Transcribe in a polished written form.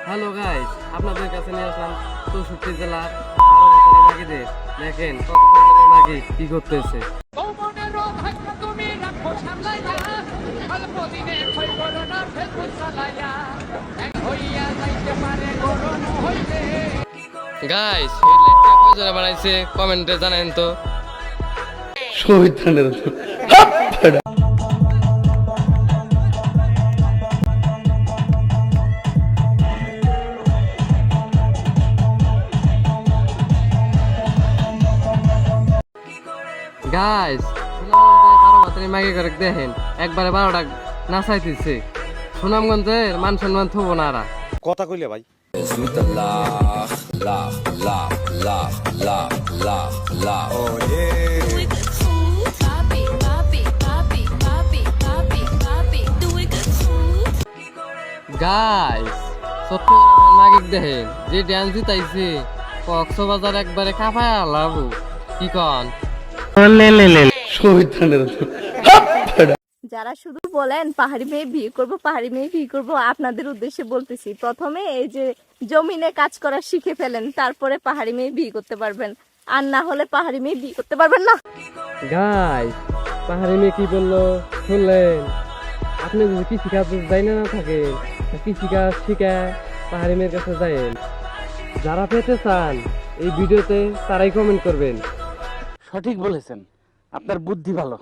Hello guys, আপনাদের কাছে নিয়ে আসলাম 64 জেলার 12 বাতারি মাগিদের। দেখেন কক্সবাজারের মাগি কি করতেছে। গাইস, হেডলাইটটা কয় জনে বানাইছে কমেন্টে জানেন তো। শহীদানের গাইস, সুনামগঞ্জে 12 বাতারি মাগি করে দেখেন একবারে 12টা নাচাইতেছে। সুনামগঞ্জের মান সম্মান থবো না আর। কথা কইলে ভাই গাইস, চট্টগ্রামের মাগিক দেখেন যে ড্যান্স জিতাইছে, কক্সবাজার একবারে কাঁপায় লাভু। কি কন? শহীদানের যারা শুধু বলেন পাহাড়ি মেয়ে বিয়ে করবো, পাহাড়ি মেয়ে বিয়ে করবো, আপনাদের উদ্দেশ্যে বলতেছি, প্রথমে এই যে জমিনে কাজ করা শিখে ফেলেন, তারপরে পাহাড়ি মেয়ে বিয়ে করতে পারবেন। আর না হলে পাহাড়ি মেয়ে বিয়ে করতে পারবেন না। গাইস, পাহাড়ি মেয়ে কি বললো শুনলেন? আপনি যদি কৃষিকাজ যাই না থাকেন, কৃষিকাজ শিখা পাহাড়ি মেয়ের কাছে যাইন। যারা পেতে চান এই ভিডিওতে তারাই কমেন্ট করবেন। সঠিক বলেছেন, আপনার বুদ্ধি ভালো।